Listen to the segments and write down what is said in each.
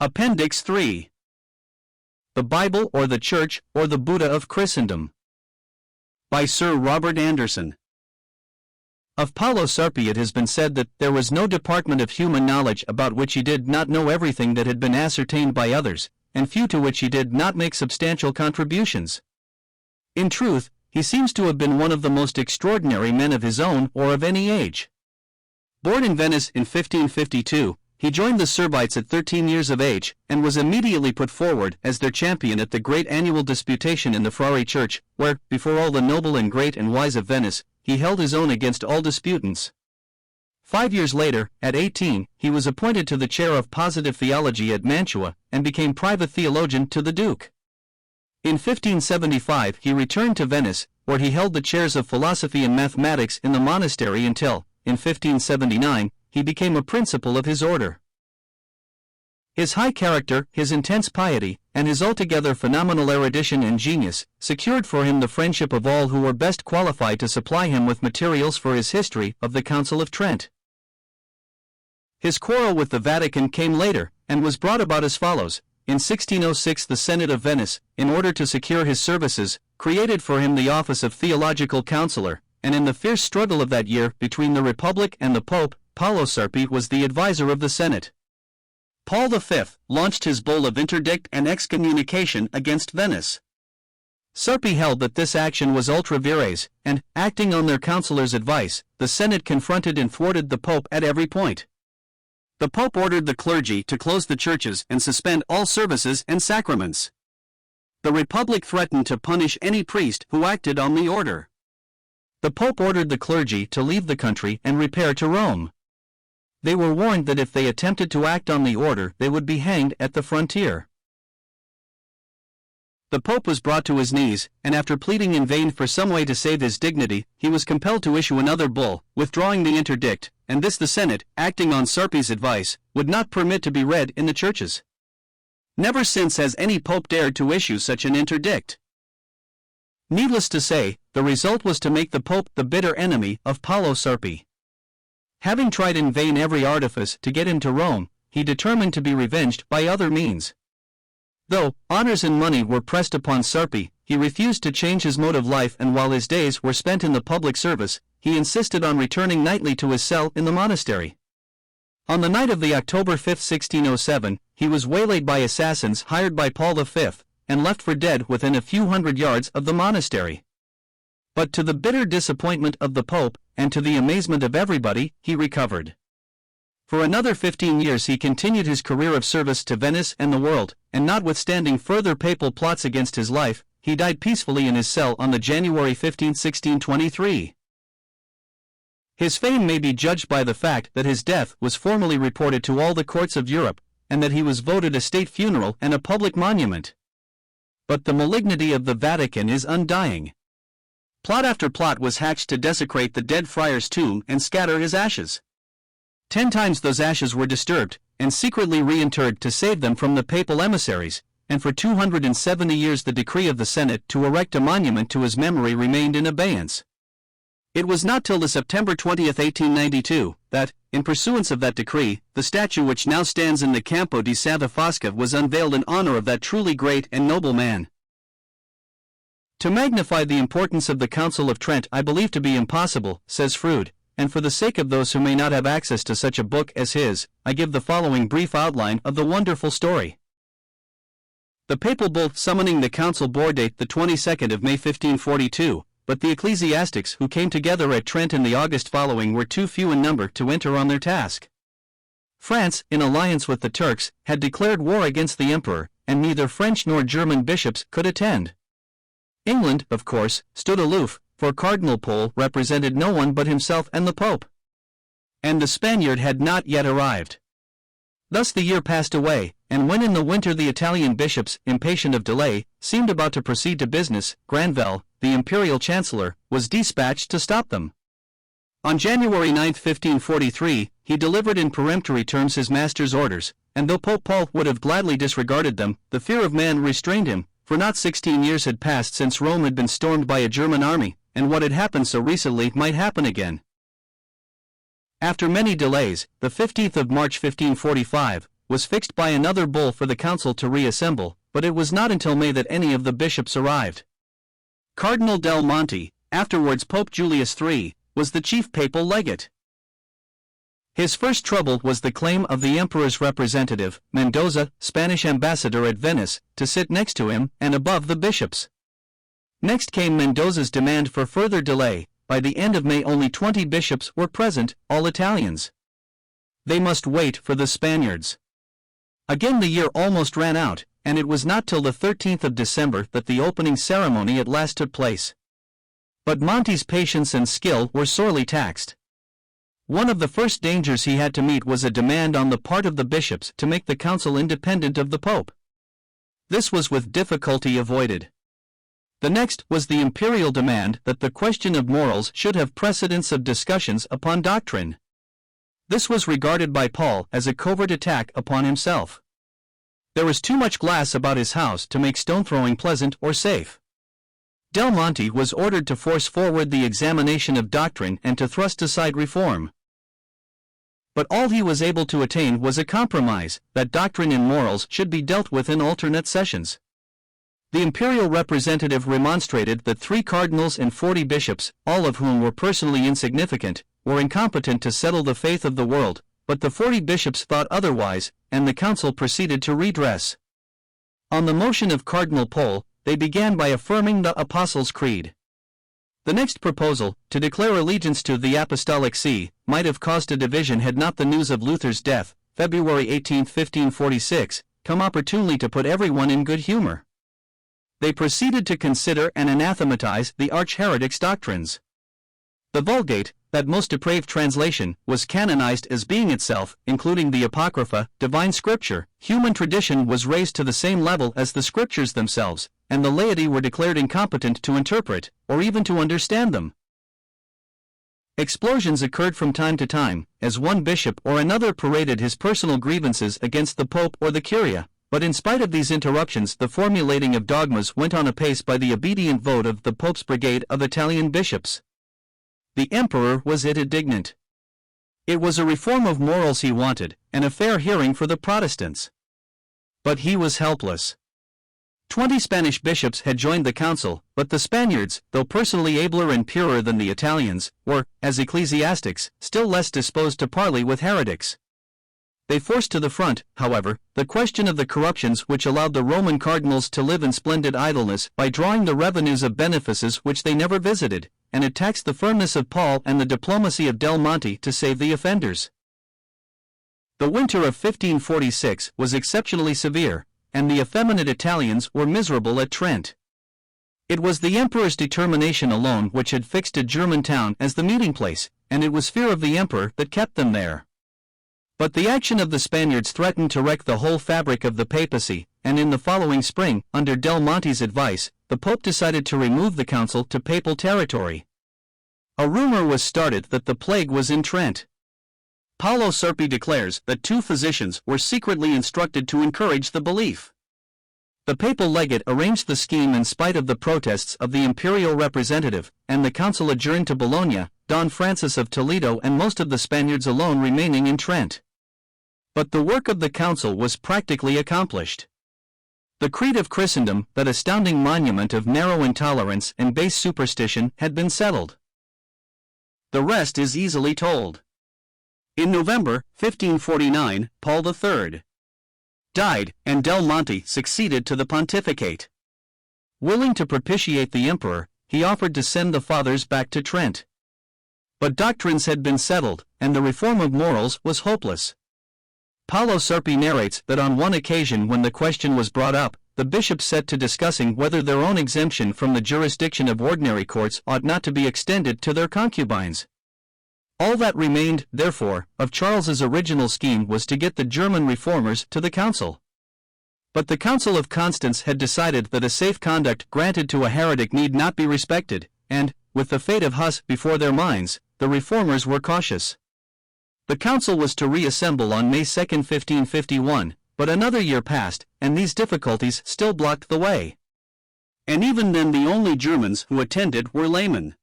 Appendix 3. The Bible or the Church or the Buddha of Christendom. By Sir Robert Anderson. Of Paolo Sarpi it has been said that there was no department of human knowledge about which he did not know everything that had been ascertained by others, and few to which he did not make substantial contributions. In truth, he seems to have been one of the most extraordinary men of his own or of any age. Born in Venice in 1552, he joined the Servites at 13 years of age, and was immediately put forward as their champion at the great annual disputation in the Frari Church, where, before all the noble and great and wise of Venice, he held his own against all disputants. 5 years later, at 18, he was appointed to the chair of positive theology at Mantua, and became private theologian to the Duke. In 1575 he returned to Venice, where he held the chairs of philosophy and mathematics in the monastery until, in 1579, he became a principal of his order. His high character, his intense piety, and his altogether phenomenal erudition and genius, secured for him the friendship of all who were best qualified to supply him with materials for his history of the Council of Trent. His quarrel with the Vatican came later, and was brought about as follows. In 1606 the Senate of Venice, in order to secure his services, created for him the office of theological counselor, and in the fierce struggle of that year between the Republic and the Pope, Paolo Sarpi was the advisor of the Senate. Paul V launched his bull of interdict and excommunication against Venice. Sarpi held that this action was ultra vires, and, acting on their counselor's advice, the Senate confronted and thwarted the Pope at every point. The Pope ordered the clergy to close the churches and suspend all services and sacraments. The Republic threatened to punish any priest who acted on the order. The Pope ordered the clergy to leave the country and repair to Rome. They were warned that if they attempted to act on the order they would be hanged at the frontier. The Pope was brought to his knees, and after pleading in vain for some way to save his dignity, he was compelled to issue another bull, withdrawing the interdict, and this the Senate, acting on Sarpi's advice, would not permit to be read in the churches. Never since has any pope dared to issue such an interdict. Needless to say, the result was to make the Pope the bitter enemy of Paolo Sarpi. Having tried in vain every artifice to get him to Rome, he determined to be revenged by other means. Though honors and money were pressed upon Sarpi, he refused to change his mode of life, and while his days were spent in the public service, he insisted on returning nightly to his cell in the monastery. On the night of the October 5, 1607, he was waylaid by assassins hired by Paul V, and left for dead within a few hundred yards of the monastery. But to the bitter disappointment of the Pope, and to the amazement of everybody, he recovered. For another 15 years he continued his career of service to Venice and the world, and notwithstanding further papal plots against his life, he died peacefully in his cell on the January 15, 1623. His fame may be judged by the fact that his death was formally reported to all the courts of Europe, and that he was voted a state funeral and a public monument. But the malignity of the Vatican is undying. Plot after plot was hatched to desecrate the dead friar's tomb and scatter his ashes. 10 times those ashes were disturbed, and secretly reinterred to save them from the papal emissaries, and for 270 years the decree of the Senate to erect a monument to his memory remained in abeyance. It was not till the September 20, 1892, that, in pursuance of that decree, the statue which now stands in the Campo di Santa Fosca was unveiled in honor of that truly great and noble man. To magnify the importance of the Council of Trent I believe to be impossible, says Froude, and for the sake of those who may not have access to such a book as his, I give the following brief outline of the wonderful story. The papal bull summoning the council bore date the 22nd of May 1542, but the ecclesiastics who came together at Trent in the August following were too few in number to enter on their task. France, in alliance with the Turks, had declared war against the emperor, and neither French nor German bishops could attend. England, of course, stood aloof, for Cardinal Pole represented no one but himself and the Pope. And the Spaniard had not yet arrived. Thus the year passed away, and when in the winter the Italian bishops, impatient of delay, seemed about to proceed to business, Granvelle, the imperial chancellor, was dispatched to stop them. On January 9, 1543, he delivered in peremptory terms his master's orders, and though Pope Paul would have gladly disregarded them, the fear of man restrained him, for not 16 years had passed since Rome had been stormed by a German army, and what had happened so recently might happen again. After many delays, the 15th of March 1545, was fixed by another bull for the council to reassemble, but it was not until May that any of the bishops arrived. Cardinal Del Monte, afterwards Pope Julius III, was the chief papal legate. His first trouble was the claim of the emperor's representative, Mendoza, Spanish ambassador at Venice, to sit next to him and above the bishops. Next came Mendoza's demand for further delay. By the end of May only 20 bishops were present, all Italians. They must wait for the Spaniards. Again the year almost ran out, and it was not till the 13th of December that the opening ceremony at last took place. But Monte's patience and skill were sorely taxed. One of the first dangers he had to meet was a demand on the part of the bishops to make the council independent of the Pope. This was with difficulty avoided. The next was the imperial demand that the question of morals should have precedence of discussions upon doctrine. This was regarded by Paul as a covert attack upon himself. There was too much glass about his house to make stone-throwing pleasant or safe. Del Monte was ordered to force forward the examination of doctrine and to thrust aside reform. But all he was able to attain was a compromise, that doctrine and morals should be dealt with in alternate sessions. The imperial representative remonstrated that 3 cardinals and 40 bishops, all of whom were personally insignificant, were incompetent to settle the faith of the world, but the 40 bishops thought otherwise, and the council proceeded to redress. On the motion of Cardinal Pole, they began by affirming the Apostles' Creed. The next proposal, to declare allegiance to the Apostolic See, might have caused a division had not the news of Luther's death, February 18, 1546, come opportunely to put everyone in good humor. They proceeded to consider and anathematize the arch-heretic's doctrines. The Vulgate, that most depraved translation, was canonized as being itself, including the Apocrypha, divine scripture. Human tradition was raised to the same level as the scriptures themselves, and the laity were declared incompetent to interpret, or even to understand them. Explosions occurred from time to time, as one bishop or another paraded his personal grievances against the Pope or the Curia, but in spite of these interruptions the formulating of dogmas went on apace by the obedient vote of the Pope's brigade of Italian bishops. The emperor was indignant. It was a reform of morals he wanted, and a fair hearing for the Protestants. But he was helpless. 20 Spanish bishops had joined the council, but the Spaniards, though personally abler and purer than the Italians, were, as ecclesiastics, still less disposed to parley with heretics. They forced to the front, however, the question of the corruptions which allowed the Roman cardinals to live in splendid idleness by drawing the revenues of benefices which they never visited, and it taxed the firmness of Paul and the diplomacy of Del Monte to save the offenders. The winter of 1546 was exceptionally severe, and the effeminate Italians were miserable at Trent. It was the emperor's determination alone which had fixed a German town as the meeting place, and it was fear of the emperor that kept them there. But the action of the Spaniards threatened to wreck the whole fabric of the papacy, and in the following spring, under Del Monte's advice, the Pope decided to remove the council to papal territory. A rumor was started that the plague was in Trent. Paolo Serpi declares that 2 physicians were secretly instructed to encourage the belief. The papal legate arranged the scheme in spite of the protests of the imperial representative, and the council adjourned to Bologna, Don Francis of Toledo and most of the Spaniards alone remaining in Trent. But the work of the council was practically accomplished. The creed of Christendom, that astounding monument of narrow intolerance and base superstition, had been settled. The rest is easily told. In November 1549, Paul III died, and Del Monte succeeded to the pontificate. Willing to propitiate the emperor, he offered to send the fathers back to Trent. But doctrines had been settled, and the reform of morals was hopeless. Paolo Serpi narrates that on one occasion when the question was brought up, the bishops set to discussing whether their own exemption from the jurisdiction of ordinary courts ought not to be extended to their concubines. All that remained, therefore, of Charles's original scheme was to get the German reformers to the council. But the Council of Constance had decided that a safe conduct granted to a heretic need not be respected, and, with the fate of Huss before their minds, the reformers were cautious. The council was to reassemble on May 2, 1551, but another year passed, and these difficulties still blocked the way. And even then the only Germans who attended were laymen.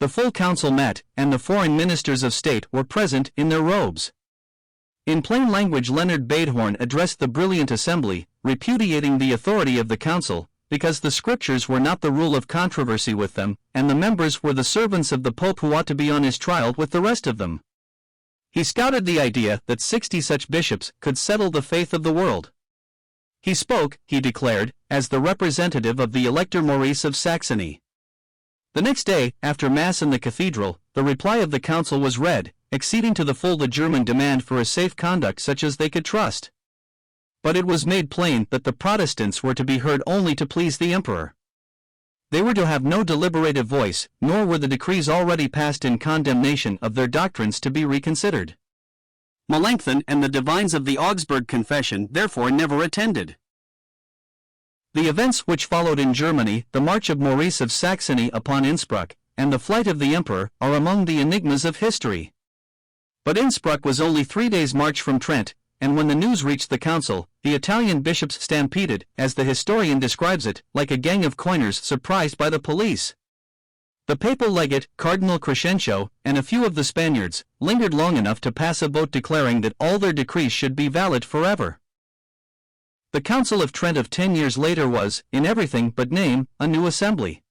The full council met, and the foreign ministers of state were present in their robes. In plain language, Leonard Badehorn addressed the brilliant assembly, repudiating the authority of the council, because the scriptures were not the rule of controversy with them, and the members were the servants of the Pope who ought to be on his trial with the rest of them. He scouted the idea that 60 such bishops could settle the faith of the world. He spoke, he declared, as the representative of the Elector Maurice of Saxony. The next day, after Mass in the cathedral, the reply of the council was read, acceding to the full the German demand for a safe conduct such as they could trust. But it was made plain that the Protestants were to be heard only to please the emperor. They were to have no deliberative voice, nor were the decrees already passed in condemnation of their doctrines to be reconsidered. Melanchthon and the divines of the Augsburg Confession therefore never attended. The events which followed in Germany, the march of Maurice of Saxony upon Innsbruck, and the flight of the emperor, are among the enigmas of history. But Innsbruck was only 3 days' march from Trent, and when the news reached the council, the Italian bishops stampeded, as the historian describes it, like a gang of coiners surprised by the police. The papal legate, Cardinal Crescencio, and a few of the Spaniards, lingered long enough to pass a vote declaring that all their decrees should be valid forever. The Council of Trent of 10 years later was, in everything but name, a new assembly.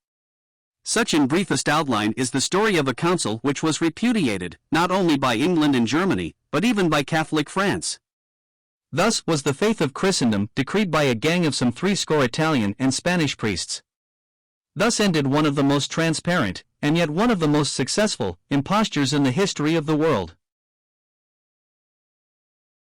Such in briefest outline is the story of a council which was repudiated, not only by England and Germany, but even by Catholic France. Thus was the faith of Christendom decreed by a gang of some 80 Italian and Spanish priests. Thus ended one of the most transparent, and yet one of the most successful, impostures in the history of the world.